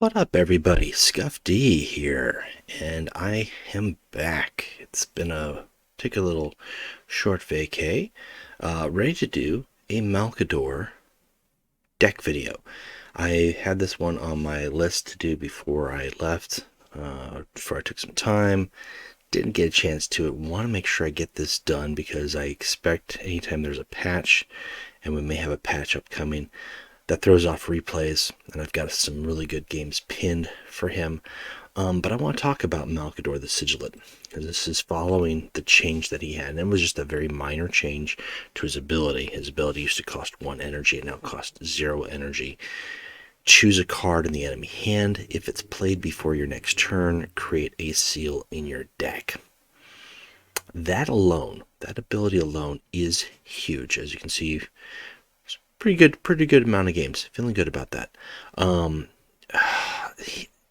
What up, everybody? Scuff D here, and I am back. It's been take a little short vacay, ready to do a Malcador deck video. I had this one on my list to do before I left, before I took some time. Didn't get a chance to it. Want to make sure I get this done because I expect anytime there's a patch, and we may have a patch upcoming, that throws off replays, and I've got some really good games pinned for him. But I want to talk about Malcador the Sigillite, because this is following the change that he had, and it was just a very minor change to his ability. His ability used to cost 1 energy, and now costs 0 energy. Choose a card in the enemy hand. If it's played before your next turn, create a seal in your deck. That alone, that ability alone, is huge. As you can see, pretty good amount of games. Feeling good about that.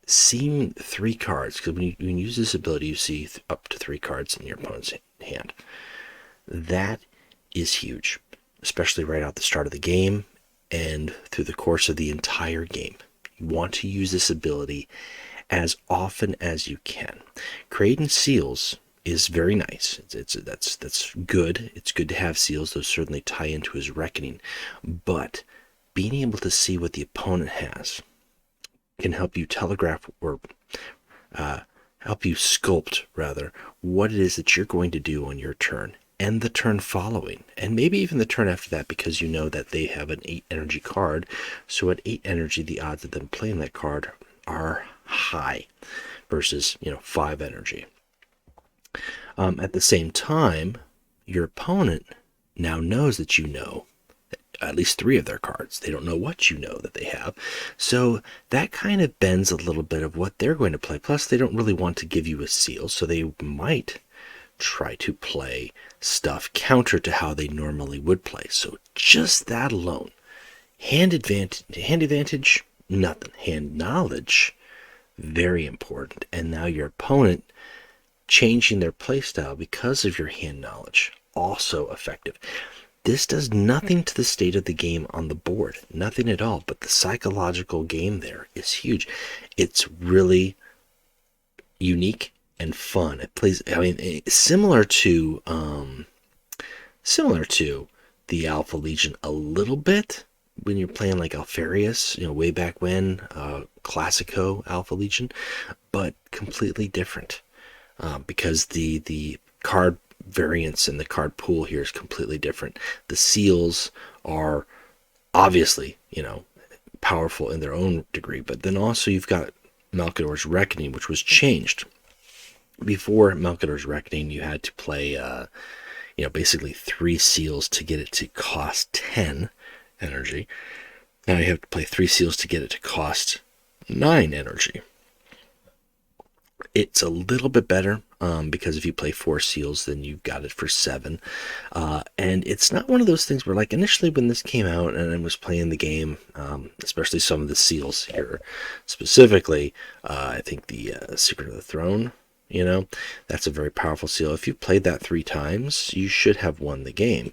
Seeing 3 cards, because when you use this ability, you see up to 3 cards in your opponent's hand. That is huge, especially right out the start of the game and through the course of the entire game. You want to use this ability as often as you can. Creating seals is very nice. That's good. It's good to have seals. Those certainly tie into his reckoning. But being able to see what the opponent has can help you telegraph, or help you sculpt, rather, what it is that you're going to do on your turn and the turn following, and maybe even the turn after that, because you know that they have an 8 energy card. So at 8 energy, the odds of them playing that card are high versus 5 energy. At the same time, your opponent now knows that you know at least 3 of their cards. They don't know what you know that they have. So that kind of bends a little bit of what they're going to play. Plus, they don't really want to give you a seal, so they might try to play stuff counter to how they normally would play. So just that alone. Hand advantage, nothing. Hand knowledge, very important. And now your opponent changing their playstyle because of your hand knowledge, also effective. This does nothing to the state of the game on the board, nothing at all, but the psychological game there is huge. It's really unique and fun. It plays, similar to the Alpha Legion a little bit when you're playing like Alfarius, way back when, Classico Alpha Legion, but completely different. Because the card variance and the card pool here is completely different. The seals are obviously, powerful in their own degree, but then also you've got Malcador's Reckoning, which was changed. Before Malcador's Reckoning, you had to play, basically 3 seals to get it to cost 10 energy. Now you have to play 3 seals to get it to cost 9 energy. It's a little bit better because if you play 4 seals, then you've got it for 7. And it's not one of those things where, like, initially when this came out and I was playing the game, especially some of the seals here, specifically, I think the Secret of the Throne, that's a very powerful seal. If you played that 3 times, you should have won the game.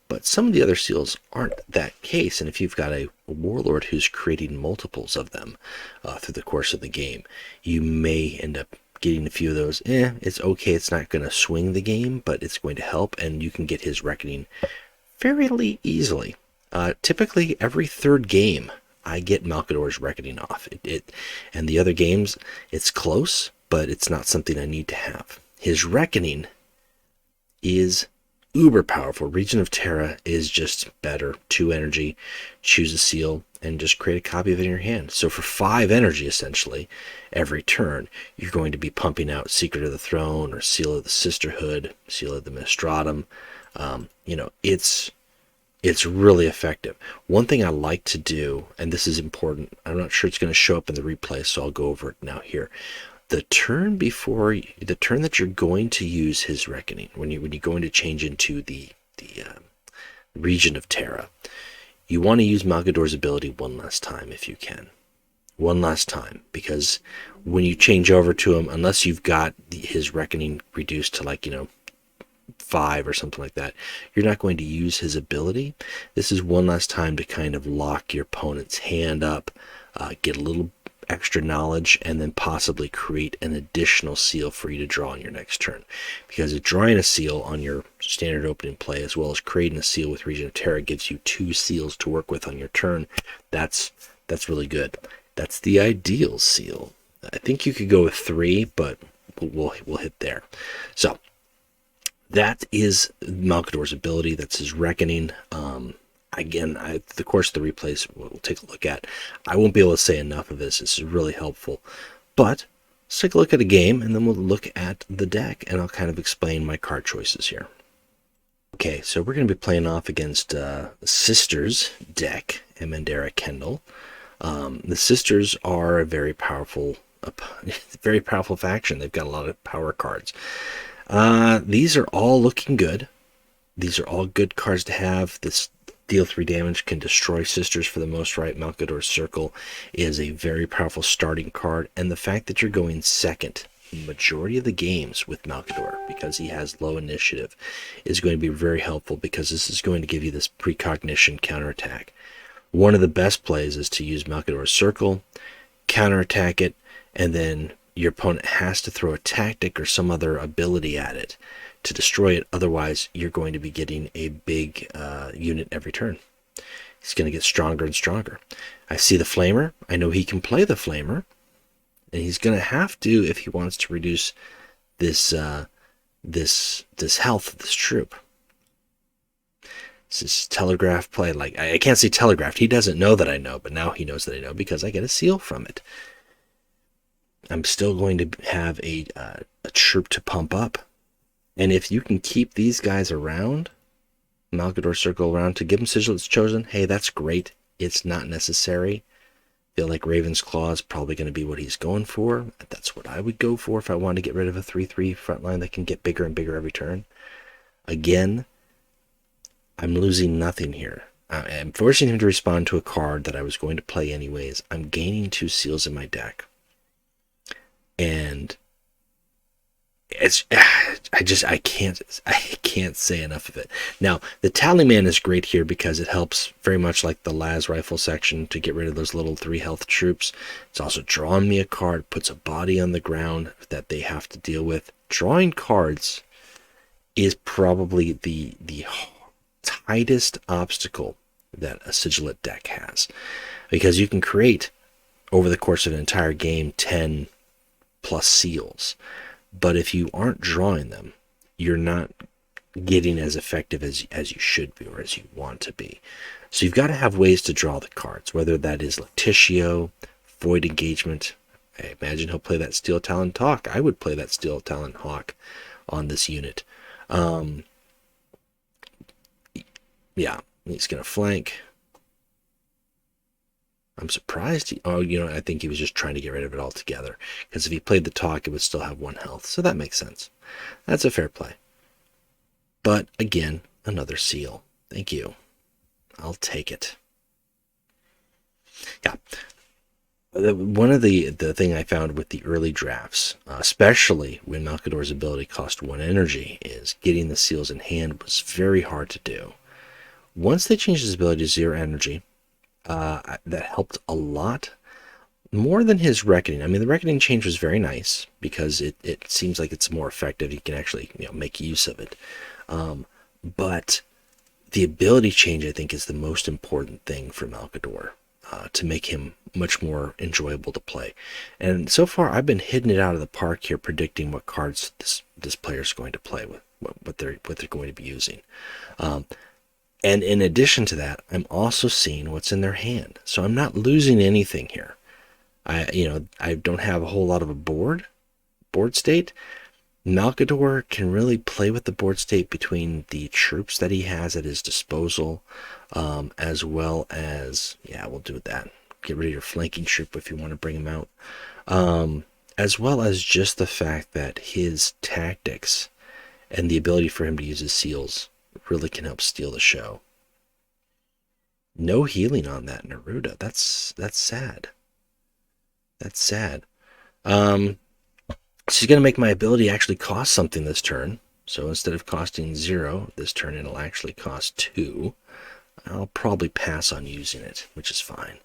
But some of the other seals aren't that case, and if you've got a warlord who's creating multiples of them through the course of the game, you may end up getting a few of those. It's okay, it's not going to swing the game, but it's going to help, and you can get his reckoning fairly easily. Typically, every 3rd game, I get Malcador's Reckoning off. And the other games, it's close, but it's not something I need to have. His Reckoning is uber powerful. Region of Terra is just better. 2 energy, choose a seal, and just create a copy of it in your hand. So for 5 energy, essentially, every turn, you're going to be pumping out Secret of the Throne or Seal of the Sisterhood, Seal of the Mistratum. It's really effective. One thing I like to do, and this is important, I'm not sure it's going to show up in the replay, so I'll go over it now here. The turn that you're going to use his Reckoning, when you're going to change into the Region of Terra, you want to use Malcador's ability one last time if you can. One last time, because when you change over to him, unless you've got his Reckoning reduced to 5 or something like that, you're not going to use his ability. This is one last time to kind of lock your opponent's hand up, get a little extra knowledge and then possibly create an additional seal for you to draw on your next turn. Because drawing a seal on your standard opening play as well as creating a seal with Region of Terror gives you 2 seals to work with on your turn. That's really good. That's the ideal seal. I think you could go with 3, but we'll hit there. So that is Malcador's ability. That's his Reckoning. Again, the course of the replays we'll take a look at. I won't be able to say enough of this. This is really helpful. But let's take a look at a game, and then we'll look at the deck, and I'll kind of explain my card choices here. Okay, so we're going to be playing off against Sisters deck, Emendera Kendall. The Sisters are a very powerful faction. They've got a lot of power cards. These are all looking good. These are all good cards to have. This deal 3 damage, can destroy Sisters for the most part. Malcador's Circle is a very powerful starting card, and the fact that you're going second in the majority of the games with Malcador, because he has low initiative, is going to be very helpful, because this is going to give you this precognition counterattack. One of the best plays is to use Malcador's Circle, counterattack it, and then your opponent has to throw a tactic or some other ability at it to destroy it. Otherwise, you're going to be getting a big unit every turn. He's going to get stronger and stronger. I see the Flamer. I know he can play the Flamer, and he's going to have to if he wants to reduce this this health of this troop. This is telegraph play. Like, I can't say telegraphed. He doesn't know that I know, but now he knows that I know because I get a seal from it. I'm still going to have a troop to pump up. And if you can keep these guys around, Malcador Circle around, to give them Sigillite's Chosen, hey, that's great. It's not necessary. I feel like Raven's Claw is probably going to be what he's going for. That's what I would go for if I wanted to get rid of a 3/3 frontline that can get bigger and bigger every turn. Again, I'm losing nothing here. I'm forcing him to respond to a card that I was going to play anyways. I'm gaining 2 seals in my deck. And I can't say enough of it. Now, the Tallyman is great here because it helps very much like the Las rifle section to get rid of those little 3 health troops. It's also drawing me a card, puts a body on the ground that they have to deal with. Drawing cards is probably the tightest obstacle that a Sigillite deck has, because you can create over the course of an entire game 10 plus seals. But if you aren't drawing them, you're not getting as effective as you should be or as you want to be. So you've got to have ways to draw the cards, whether that is Leticio, Void Engagement. I imagine he'll play that Steel Talon Hawk. I would play that Steel Talon Hawk on this unit. Yeah, he's going to flank. I'm surprised. I think he was just trying to get rid of it altogether. Because if he played the talk, it would still have 1 health. So that makes sense. That's a fair play. But again, another seal. Thank you. I'll take it. Yeah. One of the thing I found with the early drafts, especially when Malcador's ability cost 1 energy, is getting the seals in hand was very hard to do. Once they changed his ability to 0 energy, that helped a lot, more than his Reckoning. I mean, the Reckoning change was very nice because it seems like it's more effective. You can actually make use of it. But the ability change, I think, is the most important thing for Malcador to make him much more enjoyable to play. And so far, I've been hitting it out of the park here, predicting what cards this player is going to play with, what they're going to be using. And in addition to that, I'm also seeing what's in their hand. So I'm not losing anything here. I don't have a whole lot of a board state. Malcador can really play with the board state between the troops that he has at his disposal, as well as, we'll do that. Get rid of your flanking troop if you want to bring him out. As well as just the fact that his tactics and the ability for him to use his seals really can help steal the show. No healing on that Neruda. That's sad. That's sad. So he's going to make my ability actually cost something this turn. So instead of costing 0 this turn, it'll actually cost 2. I'll probably pass on using it, which is fine.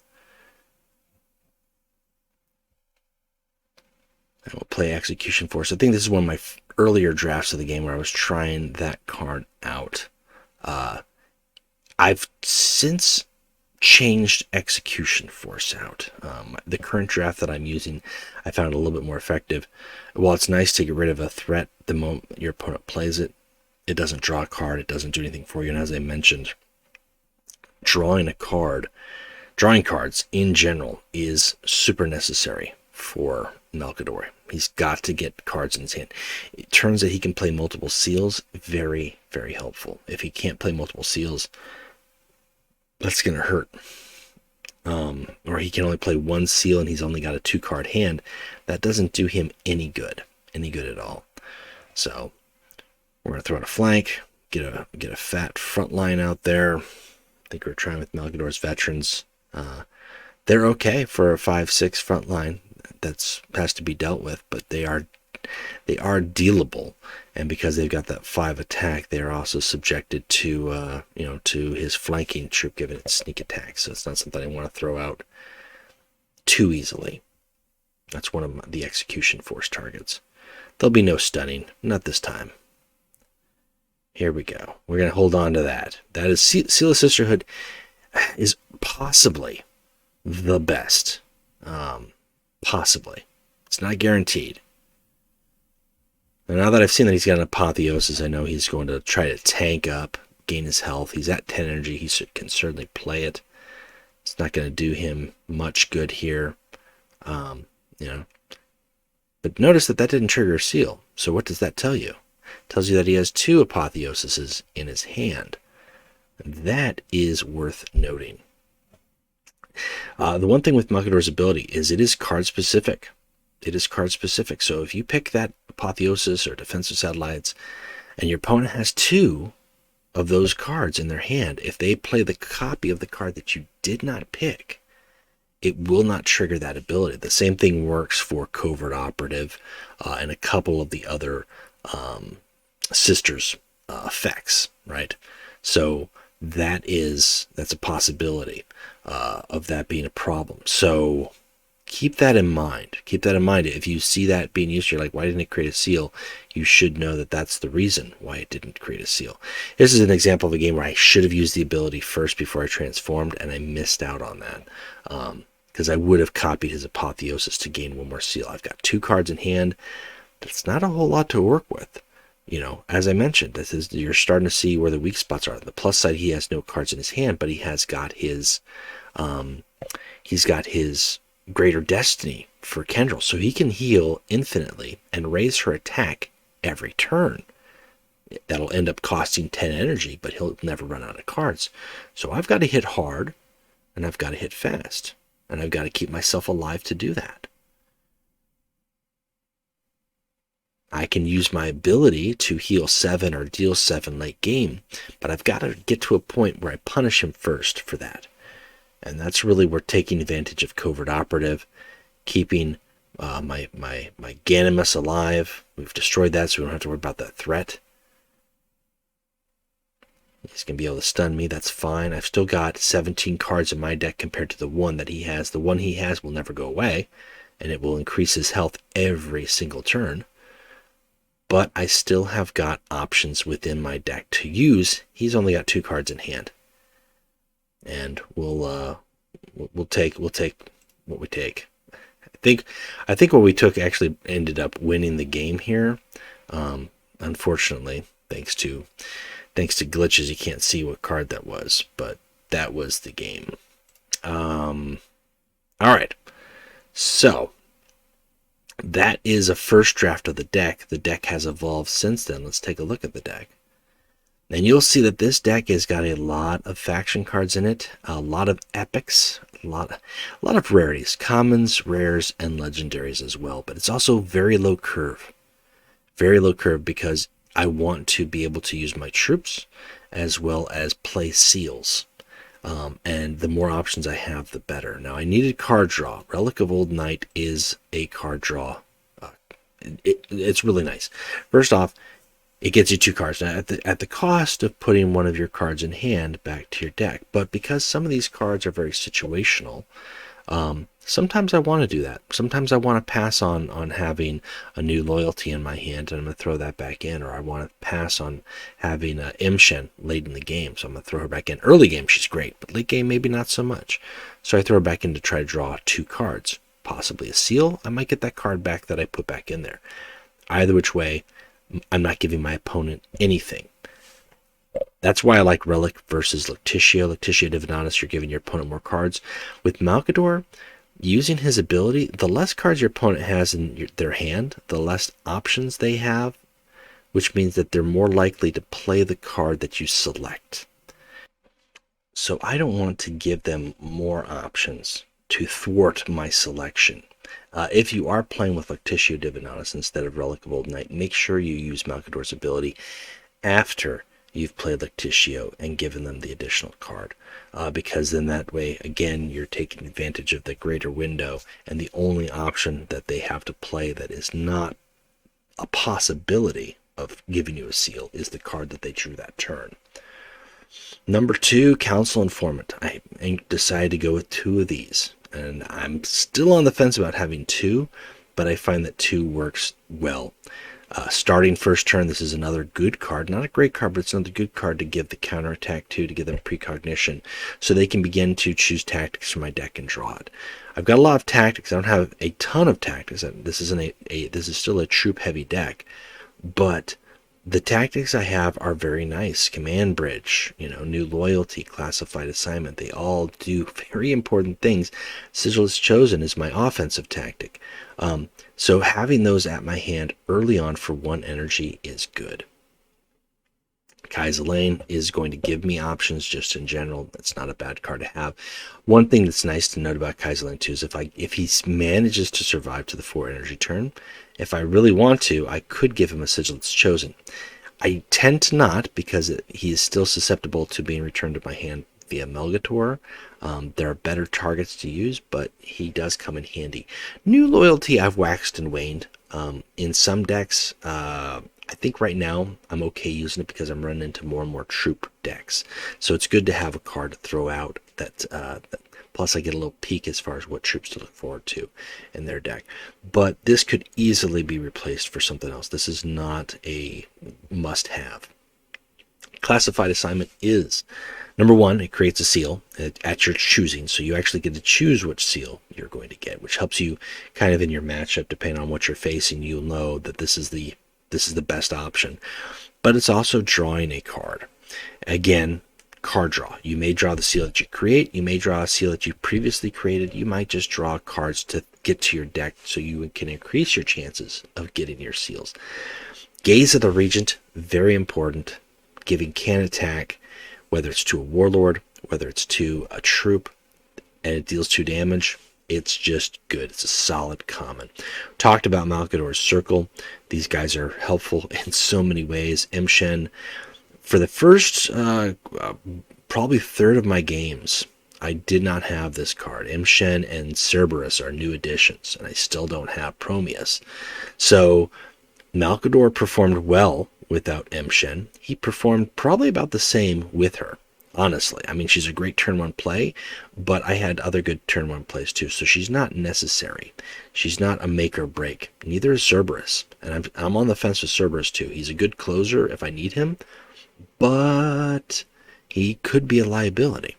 And we'll play Execution Force. I think this is one of my earlier drafts of the game where I was trying that card out. I've since changed Execution Force out. The current draft that I'm using, I found a little bit more effective. While it's nice to get rid of a threat the moment your opponent plays it, it doesn't draw a card, it doesn't do anything for you. And as I mentioned, drawing cards in general is super necessary for Malcador. He's got to get cards in his hand. It turns that he can play multiple seals, very, very helpful. If he can't play multiple seals, that's going to hurt. Or he can only play one seal and he's only got a 2-card hand. That doesn't do him any good at all. So we're going to throw out a flank, get a fat front line out there. I think we're trying with Malcador's veterans. They're okay for a 5-6 front line. That's has to be dealt with, but they are dealable, and because they've got that 5 attack, they are also subjected to to his flanking troop given its sneak attack. So it's not something I want to throw out too easily. That's one of the Execution Force targets. There'll be no stunning, not this time. Here we go. We're going to hold on to that. That is Seal of Sisterhood is possibly the best. Possibly. It's not guaranteed. And now that I've seen that he's got an Apotheosis, I know he's going to try to tank up, gain his health. He's at 10 energy. He can certainly play it. It's not going to do him much good here. But notice that didn't trigger a seal. So what does that tell you? It tells you that he has 2 Apotheoses in his hand. And that is worth noting. The one thing with Malcador's ability is it is card specific. So if you pick that Apotheosis or Defensive Satellites and your opponent has 2 of those cards in their hand, if they play the copy of the card that you did not pick, it will not trigger that ability. The same thing works for Covert Operative and a couple of the other sisters effects, right? So that's a possibility of that being a problem. So keep that in mind. If you see that being used, you're like, why didn't it create a seal? You should know that that's the reason why it didn't create a seal. This is an example of a game where I should have used the ability first before I transformed, and I missed out on that. Because I would have copied his Apotheosis to gain 1 more seal. I've got 2 cards in hand. That's not a whole lot to work with. As I mentioned, you're starting to see where the weak spots are. On the plus side, he has no cards in his hand, but he has got his Greater Destiny for Kendril, so he can heal infinitely and raise her attack every turn. That'll end up costing 10 energy, but he'll never run out of cards. So I've got to hit hard, and I've got to hit fast, and I've got to keep myself alive to do that. I can use my ability to heal 7 or deal 7 late game, but I've got to get to a point where I punish him first for that. And that's really where taking advantage of Covert Operative, keeping my Ganymus alive. We've destroyed that, so we don't have to worry about that threat. He's going to be able to stun me. That's fine. I've still got 17 cards in my deck compared to the one that he has. The one he has will never go away, and it will increase his health every single turn. But I still have got options within my deck to use. He's only got 2 cards in hand, and we'll take what we take. I think what we took actually ended up winning the game here. Unfortunately, thanks to glitches, you can't see what card that was, but that was the game. All right, so that is a first draft of the deck. The deck has evolved since then. Let's take a look at the deck. And you'll see that this deck has got a lot of faction cards in it, a lot of epics, a lot of rarities, commons, rares, and legendaries as well. But it's also very low curve because I want to be able to use my troops as well as play seals. And the more options I have, the better. Now, I needed card draw. Relic of Old Night is a card draw. It's really nice. First off, it gets you 2 cards now at the cost of putting one of your cards in hand back to your deck. But because some of these cards are very situational, Sometimes I want to do that. Sometimes I want to pass on having a new loyalty in my hand, and I'm going to throw that back in. Or I want to pass on having Imshen late in the game, so I'm going to throw her back in. Early game, she's great, but late game, maybe not so much. So I throw her back in to try to draw 2 cards. Possibly a seal. I might get that card back that I put back in there. Either which way, I'm not giving my opponent anything. That's why I like Relic versus Lactitio. Lactitio Divinatus, you're giving your opponent more cards. With Malcador, using his ability, the less cards your opponent has in their hand, the less options they have, which means that they're more likely to play the card that you select. So I don't want to give them more options to thwart my selection. If you are playing with Lactitio Divinatus instead of Relic of Old Night, make sure you use Malcador's ability after you've played Lactitio and given them the additional card, because then that way, again, you're taking advantage of the greater window, and the only option that they have to play that is not a possibility of giving you a seal is the card that they drew that turn. Number 2, Council Informant. I decided to go with 2 of these, and I'm still on the fence about having 2, but I find that 2 works well. Starting first turn, this is another good card. Not a great card, but it's another good card to give the counterattack to give them precognition, so they can begin to choose tactics from my deck and draw it. I've got a lot of tactics. I don't have a ton of tactics. This is still a troop-heavy deck, but the tactics I have are very nice. Command Bridge, New Loyalty, Classified Assignment. They all do very important things. Sigillite Chosen is my offensive tactic. So having those at my hand early on for 1 energy is good. Kai'Zalane is going to give me options just in general. That's not a bad card to have. One thing that's nice to note about Kai'Zalane too is if he manages to survive to the 4 energy turn, if I really want to, I could give him a Sigillite Chosen. I tend to not, because he is still susceptible to being returned to my hand via Malcador. There are better targets to use, but he does come in handy. New Loyalty I've waxed and waned. In some decks, I think right now I'm okay using it because I'm running into more and more troop decks. So it's good to have a card to throw out that plus I get a little peek as far as what troops to look forward to in their deck. But this could easily be replaced for something else. This is not a must-have. Classified Assignment is, number 1, it creates a seal at your choosing, so you actually get to choose which seal you're going to get, which helps you kind of in your matchup. Depending on what you're facing, you'll know that this is the best option. But it's also drawing a card. Again, card draw. You may draw the seal that you create. You may draw a seal that you previously created. You might just draw cards to get to your deck so you can increase your chances of getting your seals. Gaze of the Regent, very important. Giving can attack, whether it's to a warlord, whether it's to a troop, and it deals 2 damage. It's just good. It's a solid common. Talked about Malcador's Circle. These guys are helpful in so many ways. Imshen, for the first probably third of my games, I did not have this card. Imshen and Cerberus are new additions, and I still don't have Promeus. So Malcador performed well without Imshen. He performed probably about the same with her. Honestly, I mean, she's a great turn 1 play, but I had other good turn 1 plays too, so she's not necessary. She's not a make or break. Neither is Cerberus, and I'm on the fence with Cerberus too. He's a good closer if I need him, but he could be a liability.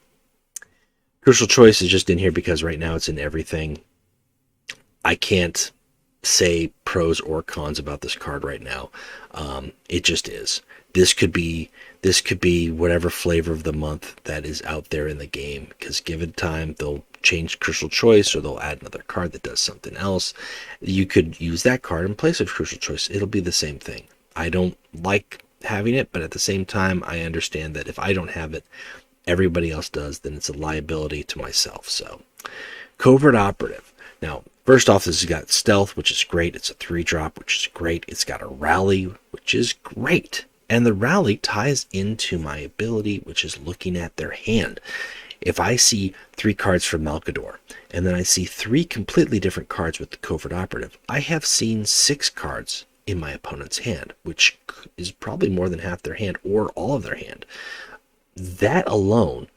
Crucial Choice is just in here because right now it's in everything. I can't say pros or cons about this card right now. It just is. This could be whatever flavor of the month that is out there in the game, because given time they'll change Crucial Choice or they'll add another card that does something else. You could use that card in place of Crucial Choice. It'll be the same thing. I don't like having it, but at the same time I understand that if I don't have it, everybody else does, then it's a liability to myself. So Covert Operative. Now, first off, this has got Stealth, which is great. It's a 3-drop, which is great. It's got a Rally, which is great. And the Rally ties into my ability, which is looking at their hand. If I see 3 cards from Malcador, and then I see 3 completely different cards with the Covert Operative, I have seen 6 cards in my opponent's hand, which is probably more than half their hand or all of their hand. That alone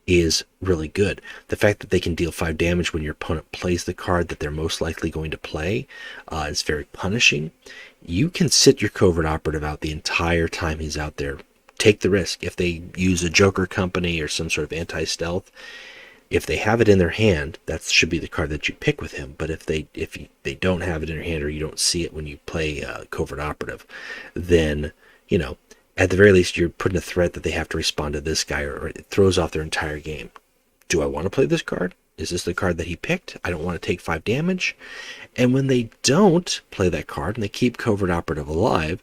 is really good. The fact that they can deal 5 damage when your opponent plays the card that they're most likely going to play is very punishing. You can sit your covert operative out the entire time he's out there. Take the risk. If they use a Joker Company or some sort of anti-stealth, if they have it in their hand, that should be the card that you pick with him. But if they don't have it in their hand, or you don't see it when you play covert operative, then, you know, at the very least, you're putting a threat that they have to respond to this guy, or it throws off their entire game. Do I want to play this card? Is this the card that he picked? I don't want to take 5 damage. And when they don't play that card and they keep covert operative alive,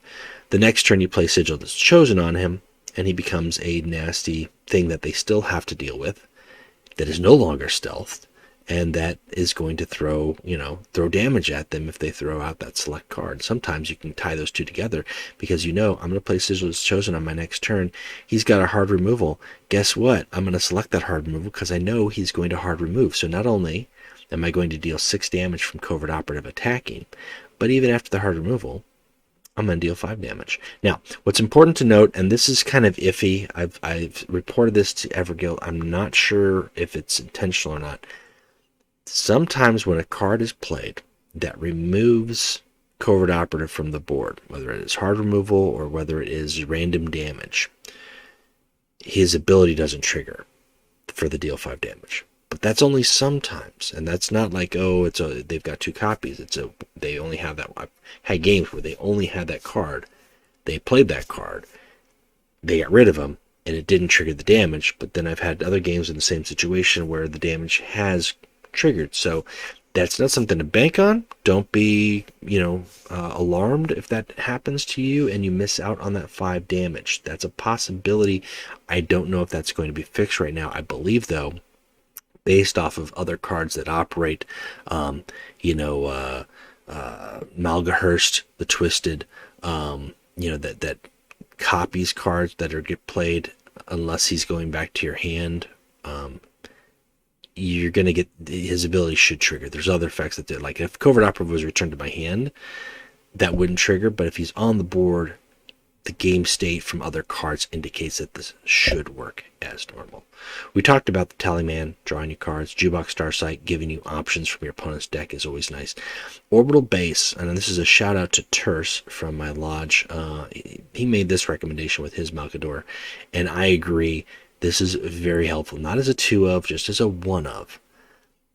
the next turn you play Sigil that's chosen on him, and he becomes a nasty thing that they still have to deal with, that is no longer stealthed, and that is going to throw damage at them if they throw out that select card. Sometimes you can tie those two together, because I'm going to play Sigil as Chosen on my next turn. He's got a hard removal. Guess what? I'm going to select that hard removal because I know he's going to hard remove. So not only am I going to deal 6 damage from covert operative attacking, but even after the hard removal, I'm going to deal 5 damage. Now, what's important to note, and this is kind of iffy, I've reported this to Everguild. I'm not sure if it's intentional or not. Sometimes when a card is played that removes covert operative from the board, whether it is hard removal or whether it is random damage, his ability doesn't trigger for the deal 5 damage. But that's only sometimes, and that's not like, they've got 2 copies. They only have that. I've had games where they only had that card. They played that card. They got rid of him, and it didn't trigger the damage. But then I've had other games in the same situation where the damage has triggered. So that's not something to bank on. Don't be, alarmed if that happens to you and you miss out on that 5 damage. That's a possibility. I don't know if that's going to be fixed right now. I believe, though, based off of other cards that operate, Malcador, the Twisted, that copies cards that get played unless he's going back to your hand. You're going to get, his ability should trigger. There's other effects that do, like if covert operative was returned to my hand, that wouldn't trigger. But if he's on the board, the game state from other cards indicates that this should work as normal. We talked about the Tallyman, drawing you cards. Jukebox Starsight, giving you options from your opponent's deck is always nice. Orbital Base, and this is a shout out to Terse from my lodge. He made this recommendation with his Malcador, and I agree. This is very helpful, not as a 2 of, just as a 1 of.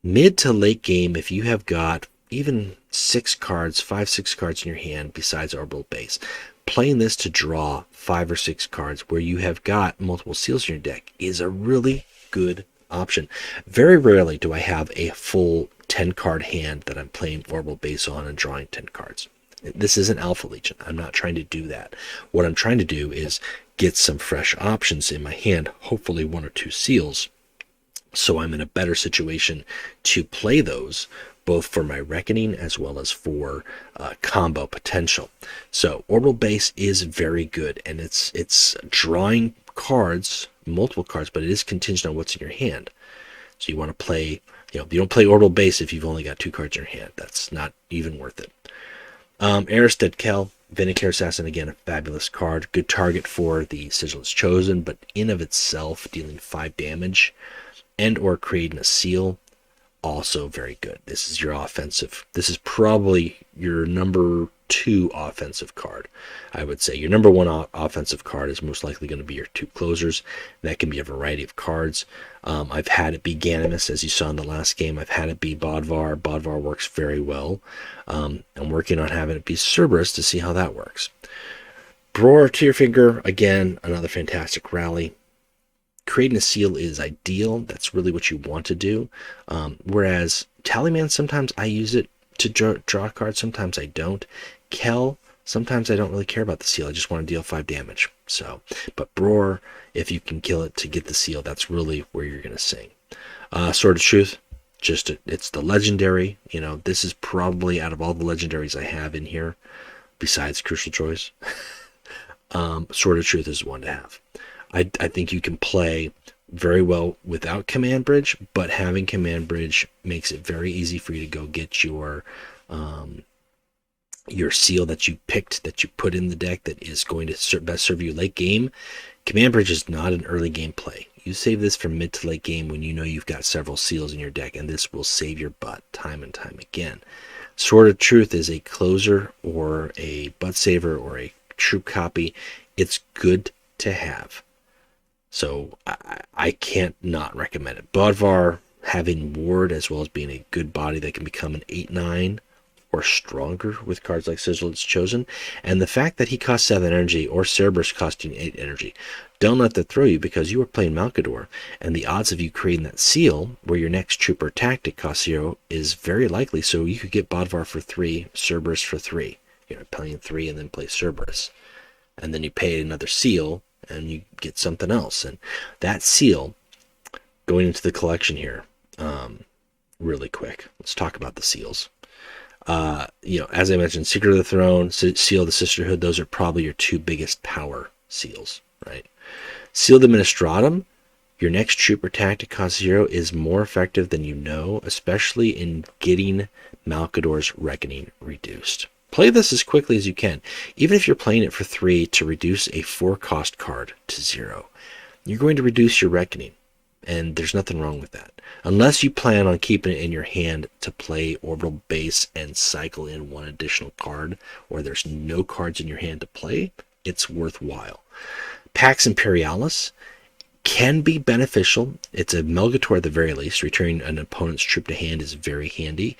Mid to late game, if you have got even 6 cards, 5-6 cards in your hand besides Orbital Base, playing this to draw 5 or 6 cards where you have got multiple seals in your deck is a really good option. Very rarely do I have a full 10-card hand that I'm playing Orbital Base on and drawing 10 cards. This isn't Alpha Legion. I'm not trying to do that. What I'm trying to do is get some fresh options in my hand, hopefully 1 or 2 seals, so I'm in a better situation to play those, both for my Reckoning as well as for combo potential. So Orbital Base is very good, and it's drawing cards, multiple cards, but it is contingent on what's in your hand. So you want to play, you don't play Orbital Base if you've only got 2 cards in your hand. That's not even worth it. Aristed Kel, Vindicare Assassin, again, a fabulous card. Good target for the Sigil is Chosen, but in of itself, dealing 5 damage and or creating a seal, also very good. This is your offensive. This is probably your number 2 offensive card, I would say. Your number 1 offensive card is most likely going to be your 2 closers. That can be a variety of cards. I've had it be Ganymus, as you saw in the last game. I've had it be Bodvar. Bodvar works very well. I'm working on having it be Cerberus to see how that works. Bror Tearfinger, again, another fantastic rally. Creating a seal is ideal. That's really what you want to do. Whereas Tallyman, sometimes I use it to draw cards, sometimes I don't. Kel, sometimes I don't really care about the seal. I just want to deal 5 damage. So, but Bror, if you can kill it to get the seal, that's really where you're going to sing. Sword of Truth, it's the legendary. This is probably, out of all the legendaries I have in here, besides Crucial Choice, Sword of Truth is one to have. I think you can play very well without Command Bridge, but having Command Bridge makes it very easy for you to go get your seal that you picked, that you put in the deck, that is going to best serve you late game. Command Bridge is not an early game play. You save this for mid to late game when you know you've got several seals in your deck, and this will save your butt time and time again. Sword of Truth is a closer or a butt saver or a troop copy. It's good to have. So I can't not recommend it. Bodvar having ward as well as being a good body that can become an 8/9 or stronger with cards like Sigillite's Chosen, and the fact that he costs 7 energy or Cerberus costing 8 energy, don't let that throw you, because you are playing Malcador, and the odds of you creating that seal where your next troop or tactic costs 0 is very likely. So you could get Bodvar for 3, Cerberus for 3. You're playing 3 and then play Cerberus, and then you pay another seal and you get something else, and that seal going into the collection here. Really quick, let's talk about the seals. As I mentioned, Secret of the Throne, Seal of the Sisterhood, those are probably your 2 biggest power seals, right? Seal of the Ministratum, your next troop or tactic cost 0, is more effective than you know, especially in getting Malcador's Reckoning reduced. Play this as quickly as you can, even if you're playing it for 3 to reduce a 4-cost card to 0. You're going to reduce your Reckoning, and there's nothing wrong with that. Unless you plan on keeping it in your hand to play Orbital Base and cycle in 1 additional card, or there's no cards in your hand to play, it's worthwhile. Pax Imperialis can be beneficial. It's a Melgator at the very least. Returning an opponent's troop to hand is very handy.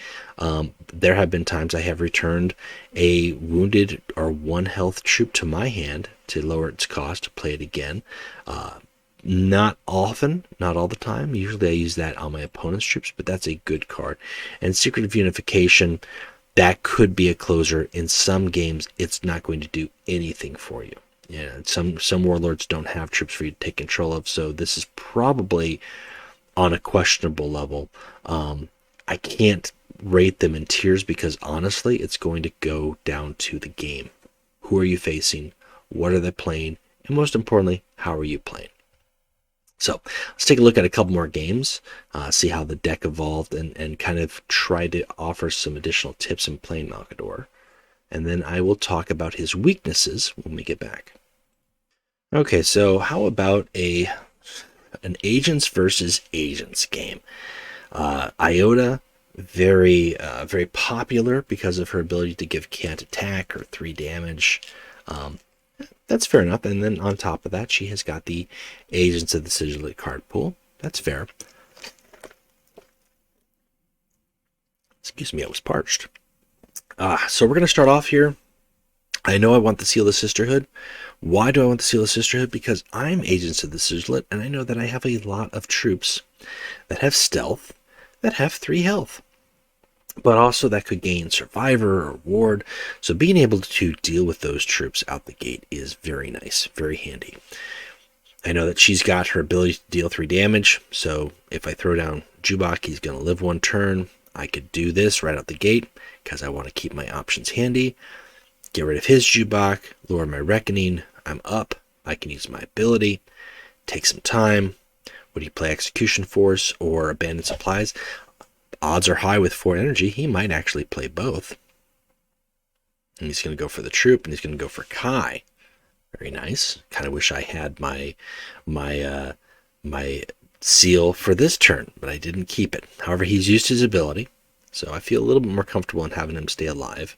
There have been times I have returned a wounded or 1 health troop to my hand to lower its cost to play it again. Not often, not all the time. Usually I use that on my opponent's troops, but that's a good card. And Secret of Unification, that could be a closer. In some games, it's not going to do anything for you. Yeah, some warlords don't have troops for you to take control of, so this is probably on a questionable level. I can't rate them in tiers because honestly, it's going to go down to the game. Who are you facing? What are they playing? And most importantly, how are you playing? So let's take a look at a couple more games, see how the deck evolved, and kind of try to offer some additional tips in playing Malcador. And then I will talk about his weaknesses when we get back. Okay, so how about an agents versus agents game? Iota, very popular because of her ability to give can't attack or 3 damage. That's fair enough. And then on top of that, she has got the Agents of the Sigillite card pool. That's fair. Excuse me, I was parched. So we're going to start off here. I know I want the Seal of the Sisterhood. Why do I want the Seal of the Sisterhood? Because I'm Agents of the Sigillite, and I know that I have a lot of troops that have stealth, that have 3 health. But also that could gain Survivor or Ward. So being able to deal with those troops out the gate is very nice, very handy. I know that she's got her ability to deal 3 damage. So if I throw down Jubak, he's going to live 1 turn. I could do this right out the gate because I want to keep my options handy. Get rid of his Jubak, lower my Reckoning. I'm up. I can use my ability. Take some time. Would he play Execution Force or Abandoned Supplies? Odds are high with 4 energy. He might actually play both. And he's going to go for the troop, and he's going to go for Kai. Very nice. Kind of wish I had my seal for this turn, but I didn't keep it. However, he's used his ability, so I feel a little bit more comfortable in having him stay alive.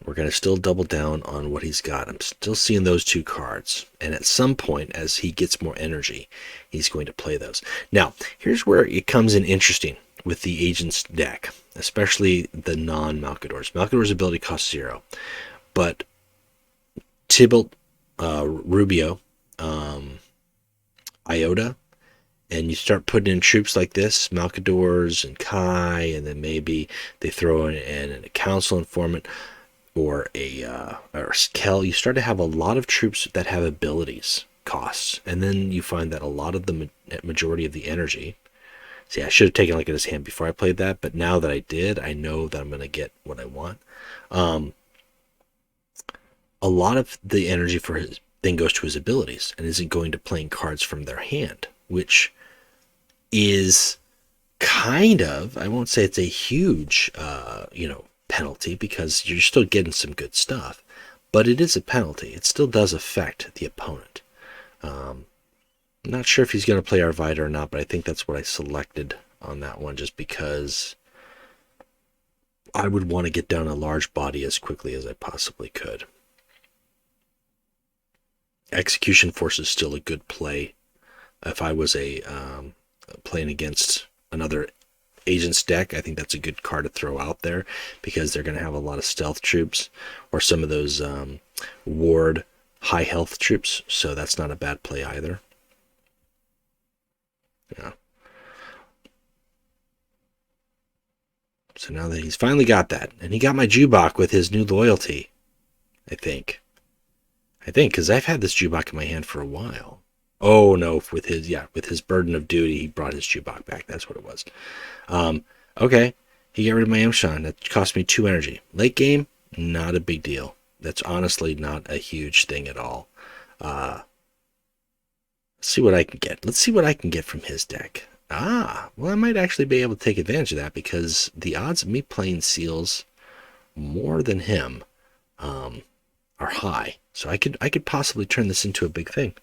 We're going to still double down on what he's got. I'm still seeing those 2 cards. And at some point, as he gets more energy, he's going to play those. Now, here's where it comes in interesting with the Agents deck, especially the non-Malcadors. Malcador's ability costs 0. But Tybalt, Rubio, Iota, and you start putting in troops like this, Malcadors and Kai, and then maybe they throw in a council informant, or Kel, you start to have a lot of troops that have abilities costs, and then you find that a lot of the majority of the energy. See, I should have taken a look at his hand before I played that, but now that I did, I know that I'm going to get what I want. A lot of the energy for his then goes to his abilities and isn't going to playing cards from their hand, which is kind of, I won't say it's a huge, penalty, because you're still getting some good stuff, but it is a penalty. It still does affect the opponent. I'm not sure if he's going to play Arvida or not, but I think that's what I selected on that one, just because I would want to get down a large body as quickly as I possibly could. Execution Force is still a good play. If I was playing against another agent's deck, I think that's a good card to throw out there, because they're going to have a lot of stealth troops or some of those ward high health troops, so that's not a bad play either. Yeah. So now that he's finally got that, and he got my Jubok with his new loyalty, I think, because I've had this Jubok in my hand for a while. Oh no, with his burden of duty, he brought his Jubok back. That's what it was. Okay, he got rid of my Emshan. That cost me 2 energy. Late game, not a big deal. That's honestly not a huge thing at all. Let's see what I can get. Let's see what I can get from his deck. Well, I might actually be able to take advantage of that, because the odds of me playing seals more than him are high. So I could possibly turn this into a big thing.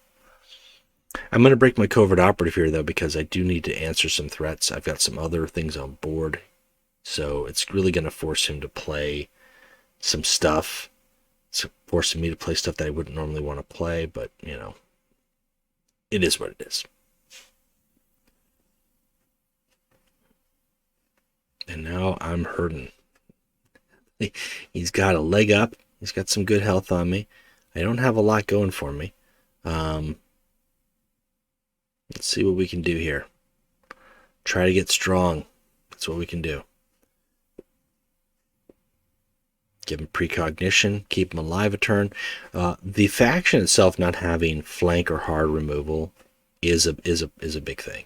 I'm going to break my covert operative here, though, because I do need to answer some threats. I've got some other things on board, so it's really going to force him to play some stuff. It's forcing me to play stuff that I wouldn't normally want to play, but, you know, it is what it is. And now I'm hurting. He's got a leg up. He's got some good health on me. I don't have a lot going for me. Let's see what we can do here. Try to get strong. That's what we can do. Give him precognition. Keep him alive a turn. The faction itself not having flank or hard removal is a big thing.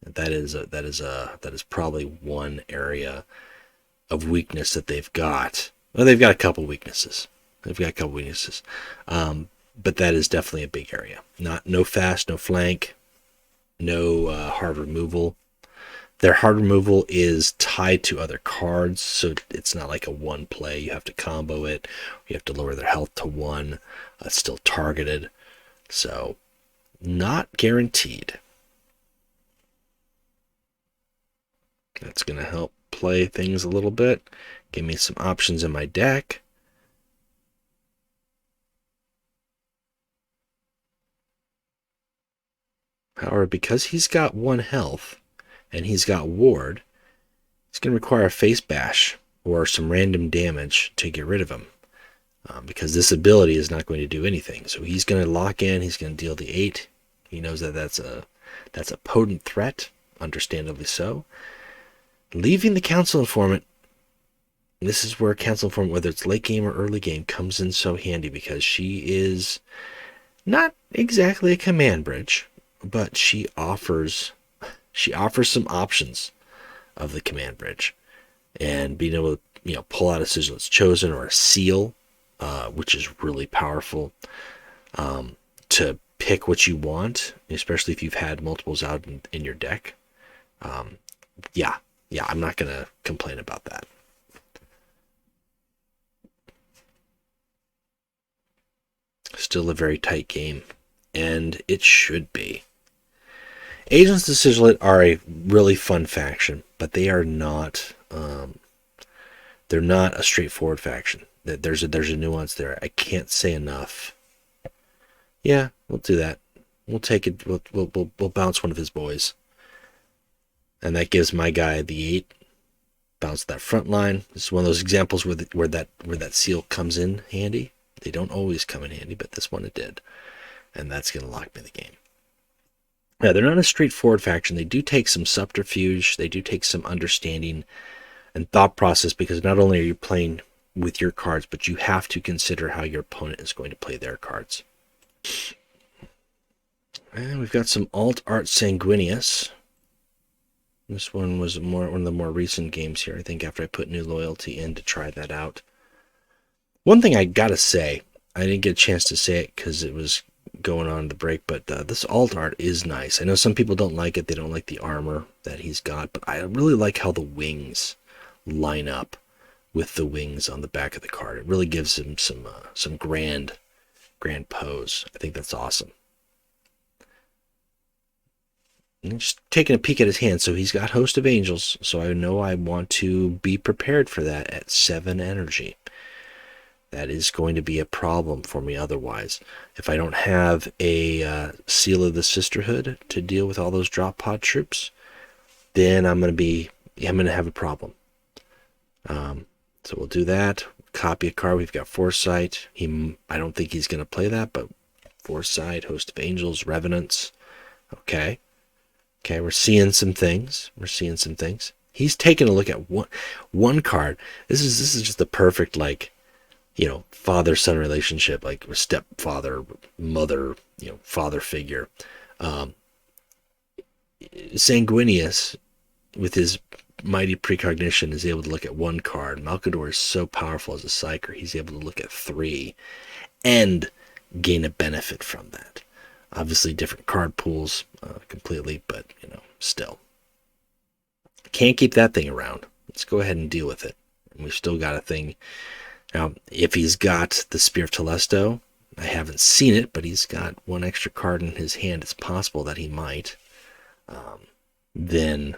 That is probably one area of weakness that they've got. Well, they've got a couple weaknesses. But that is definitely a big area. No fast, no flank, no hard removal. Their hard removal is tied to other cards, so it's not like a one play. You have to combo it. You have to lower their health to 1. It's still targeted, so not guaranteed. That's going to help play things a little bit. Give me some options in my deck. However, because he's got 1 health and he's got ward, it's going to require a face bash or some random damage to get rid of him, because this ability is not going to do anything. So he's going to lock in. He's going to deal the 8. He knows that that's a potent threat, understandably so. Leaving the Council Informant. This is where Council Informant, whether it's late game or early game, comes in so handy, because she is not exactly a command bridge, but she offers some options of the command bridge, and being able to pull out a Sigillite's Chosen or a seal, which is really powerful, to pick what you want, especially if you've had multiples out in your deck. Yeah, I'm not gonna complain about that. Still a very tight game, and it should be. Agents of Sigillite are a really fun faction, but they are not. They're not a straightforward faction. There's a nuance there. I can't say enough. Yeah, we'll do that. We'll take it. We'll bounce one of his boys, and that gives my guy the 8. Bounce that front line. This is one of those examples where that seal comes in handy. They don't always come in handy, but this one it did, and that's going to lock me in the game. Yeah, they're not a straightforward faction. They do take some subterfuge. They do take some understanding and thought process, because not only are you playing with your cards, but you have to consider how your opponent is going to play their cards. And we've got some alt art Sanguinius. This one was one of the more recent games here, I think, after I put new loyalty in to try that out. One thing I gotta say, I didn't get a chance to say it because it was going on the break, but this alt art is nice. I know some people don't like it. They don't like the armor that he's got, but I really like how the wings line up with the wings on the back of the card. It really gives him some grand pose. I think that's awesome. Just taking a peek at his hand. So he's got Host of Angels. So I know I want to be prepared for that at 7 energy. That is going to be a problem for me otherwise. If I don't have a Seal of the Sisterhood to deal with all those drop pod troops, then I'm going to have a problem. So we'll do that. Copy a card. We've got Foresight. I don't think he's going to play that, but Foresight, Host of Angels, Revenants. Okay, we're seeing some things. He's taking a look at one card. This is just the perfect, like, father-son relationship, like stepfather, mother, father figure. Sanguinius, with his mighty precognition, is able to look at one card. Malcador is so powerful as a psyker, he's able to look at 3 and gain a benefit from that. Obviously different card pools completely, but still. Can't keep that thing around. Let's go ahead and deal with it. And we've still got a thing. Now, if he's got the Spear of Telesto, I haven't seen it, but he's got 1 extra card in his hand. It's possible that he might. Then,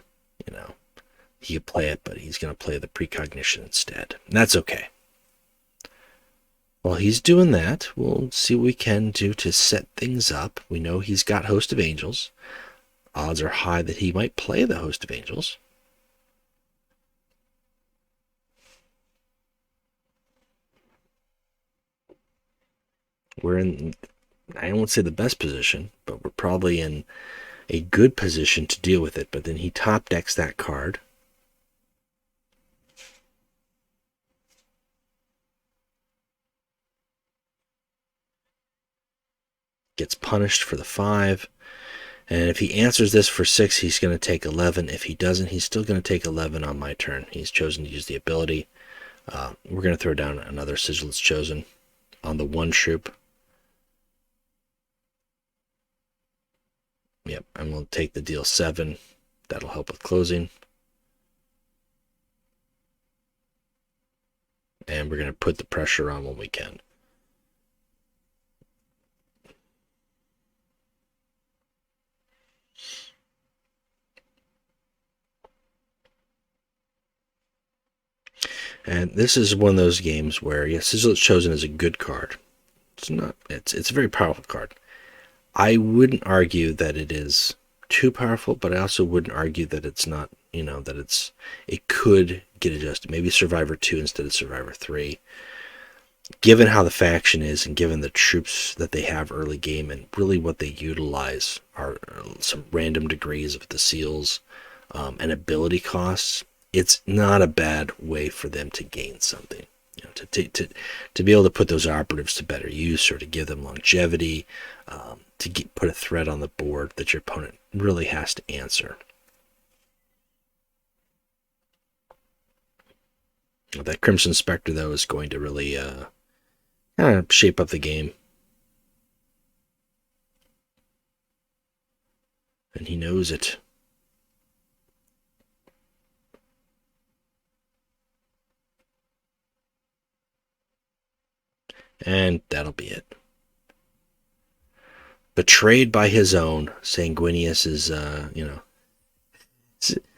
he could play it, but he's going to play the precognition instead. And that's okay. While he's doing that, we'll see what we can do to set things up. We know he's got Host of Angels. Odds are high that he might play the Host of Angels. We're in, I won't say the best position, but we're probably in a good position to deal with it. But then he top decks that card. Gets punished for the 5. And if he answers this for 6, he's going to take 11. If he doesn't, he's still going to take 11 on my turn. He's chosen to use the ability. We're going to throw down another Sigillite's Chosen on the 1 troop. Yep, I'm going to take the deal 7. That'll help with closing. And we're going to put the pressure on when we can. And this is one of those games where, yes, Sigillite's Chosen is a good card. It's a very powerful card. I wouldn't argue that it is too powerful, but I also wouldn't argue that it's not, that it could get adjusted. Maybe Survivor 2 instead of Survivor 3. Given how the faction is and given the troops that they have early game and really what they utilize are some random degrees of the seals and ability costs, it's not a bad way for them to gain something. To be able to put those operatives to better use or to give them longevity, to put a threat on the board that your opponent really has to answer. That Crimson Spectre, though, is going to really kind of shape up the game. And he knows it. And that'll be it. Betrayed by his own, Sanguinius's,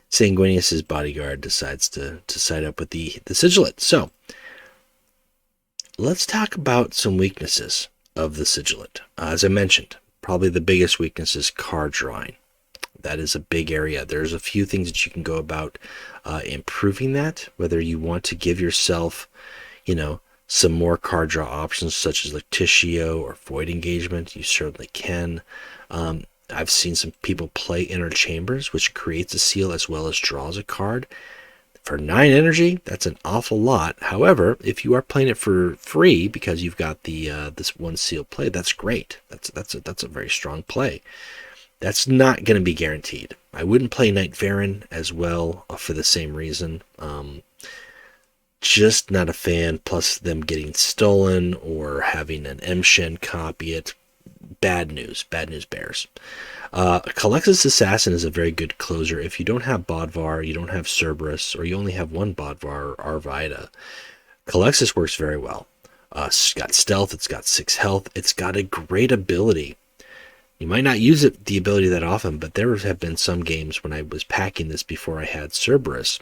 Sanguinius's bodyguard decides to side up with the Sigillite. So, let's talk about some weaknesses of the Sigillite. As I mentioned, probably the biggest weakness is card drawing. That is a big area. There's a few things that you can go about improving that, whether you want to give yourself, some more card draw options such as Lactitio or Void Engagement. You certainly can. I've seen some people play Inner Chambers, which creates a seal as well as draws a card. For 9 energy, that's an awful lot. However, if you are playing it for free because you've got the this 1 seal play, that's great. That's a very strong play. That's not going to be guaranteed. I wouldn't play Knight Varen as well for the same reason. Just not a fan, plus them getting stolen or having an M-Shen copy it. Bad news bears. Calexis Assassin is a very good closer. If you don't have Bodvar, you don't have Cerberus, or you only have 1 Bodvar or Arvida, Calexis works very well. It's got stealth, it's got 6 health, it's got a great ability You might not use it, the ability that often, but there have been some games when I was packing this before I had Cerberus,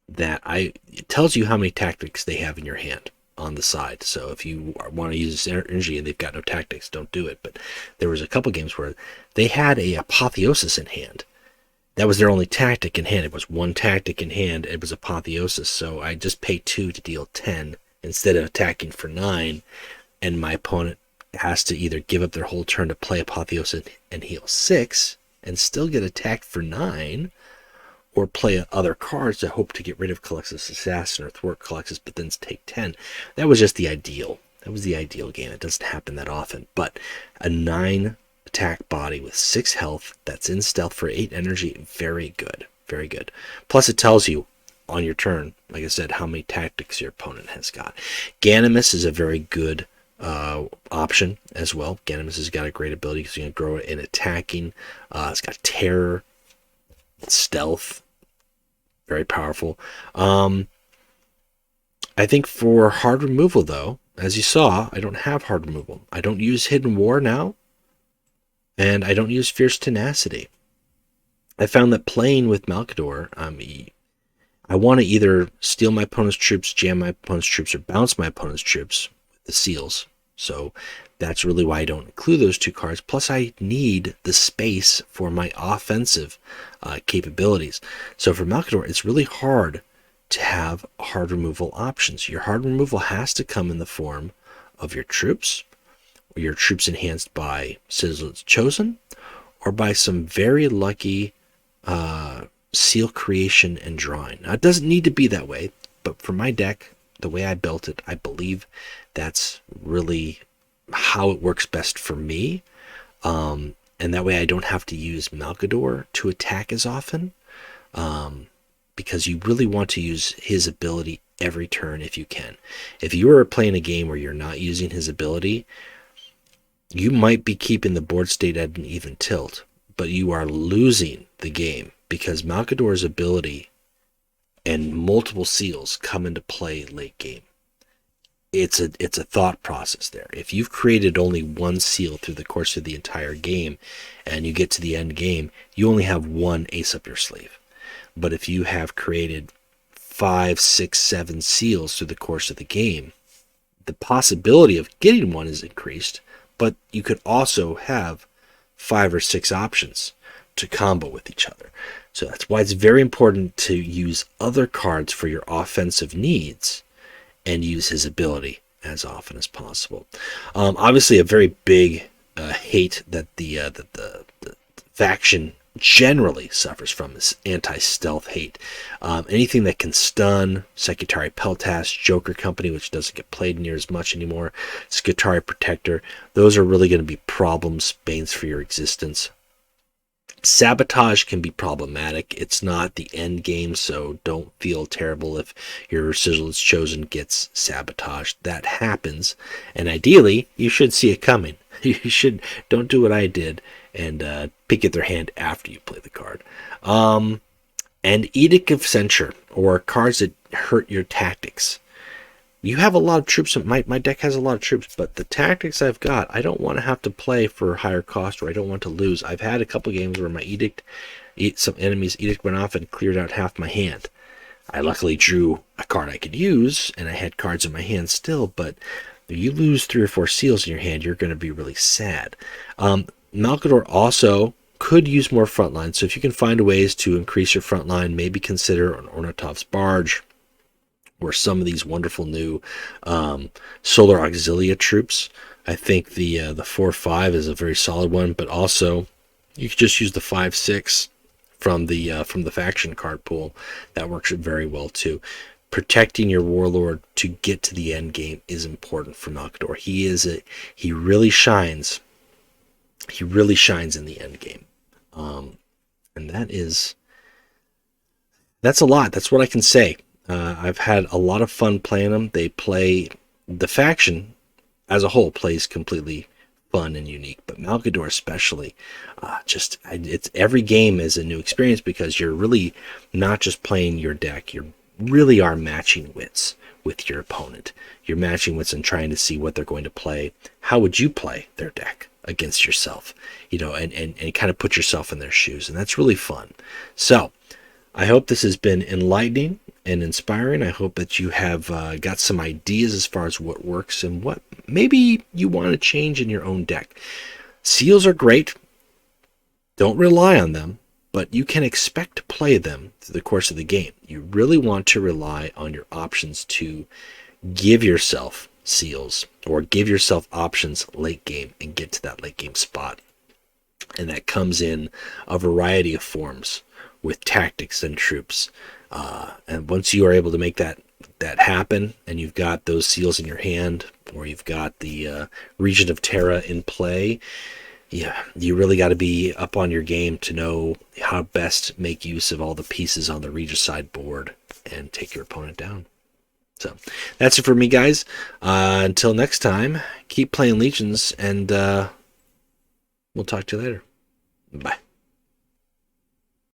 it tells you how many tactics they have in your hand on the side. So if you want to use this energy and they've got no tactics, don't do it. But there was a couple games where they had a Apotheosis in hand. That was their only tactic in hand. It was one tactic in hand. It was Apotheosis. So I just paid 2 to deal 10 instead of attacking for 9. And my opponent has to either give up their whole turn to play Apotheosis and heal 6 and still get attacked for 9, or play other cards to hope to get rid of Calixus Assassin or thwart Calixus, but then take 10. That was just the ideal. That was the ideal game. It doesn't happen that often. But a 9 attack body with 6 health that's in stealth for 8 energy, very good. Very good. Plus it tells you on your turn, like I said, how many tactics your opponent has got. Ganymus is a very good option as well. Ganymus has got a great ability because you can grow it in attacking. It's got terror, stealth. Very powerful. I think for hard removal, though, as you saw, I don't have hard removal. I don't use Hidden War now, and I don't use Fierce Tenacity. I found that playing with Malcador, I want to either steal my opponent's troops, jam my opponent's troops, or bounce my opponent's troops with the seals. So that's really why I don't include those 2 cards. Plus, I need the space for my offensive capabilities. So for Malcador, it's really hard to have hard removal options. Your hard removal has to come in the form of your troops, or your troops enhanced by Sigillite's Chosen, or by some very lucky seal creation and drawing. Now, it doesn't need to be that way, but for my deck, the way I built it, I believe that's really how it works best for me. And that way I don't have to use Malcador to attack as often, because you really want to use his ability every turn if you can. If you are playing a game where you're not using his ability, you might be keeping the board state at an even tilt, but you are losing the game because Malcador's ability and multiple seals come into play late game. It's a thought process there. If you've created only 1 seal through the course of the entire game and you get to the end game, you only have 1 ace up your sleeve. But if you have created 5, 6, 7 seals through the course of the game, the possibility of getting 1 is increased, but you could also have 5 or 6 options to combo with each other. So that's why it's very important to use other cards for your offensive needs and use his ability as often as possible. Obviously, a very big hate that the faction generally suffers from is anti-stealth hate. Anything that can stun, Secretary Peltas, Joker Company, which doesn't get played near as much anymore, Skitari Protector, those are really going to be problems, banes for your existence. Sabotage can be problematic. It's not the end game, so don't feel terrible if your Sigillite's Chosen gets sabotaged. That happens, and ideally, you should see it coming. Don't do what I did and pick at their hand after you play the card. And Edict of Censure, or cards that hurt your tactics. You have a lot of troops. My deck has a lot of troops, but the tactics I've got, I don't want to have to play for higher cost, or I don't want to lose. I've had a couple games where my some enemies' edict went off and cleared out half my hand. I luckily drew a card I could use, and I had cards in my hand still, but if you lose 3 or 4 seals in your hand, you're going to be really sad. Malcador also could use more frontline, so if you can find ways to increase your frontline, maybe consider an Ornatov's Barge, or some of these wonderful new Solar Auxilia troops. I think the 4/5 is a very solid one, but also you could just use the 5/6 from the faction card pool. That works very well too. Protecting your warlord to get to the end game is important for Malcador. He really shines. He really shines in the end game, and that's a lot. That's what I can say. I've had a lot of fun playing them. The faction as a whole plays completely fun and unique, but Malcador especially, it's every game is a new experience because you're really not just playing your deck. You really are matching wits with your opponent. You're matching wits and trying to see what they're going to play. How would you play their deck against yourself? You know, and kind of put yourself in their shoes. And that's really fun. So I hope this has been enlightening and inspiring. I hope that you have got some ideas as far as what works and what maybe you want to change in your own deck. Seals are great. Don't rely on them, but you can expect to play them through the course of the game. You really want to rely on your options to give yourself seals or give yourself options late game and get to that late game spot. And that comes in a variety of forms with tactics and troops. And once you are able to make that happen, and you've got those seals in your hand, or you've got the Region of Terra in play, yeah, you really got to be up on your game to know how best make use of all the pieces on the regicide board and take your opponent down. So that's it for me, guys. Until next time, keep playing Legions, and we'll talk to you later. Bye.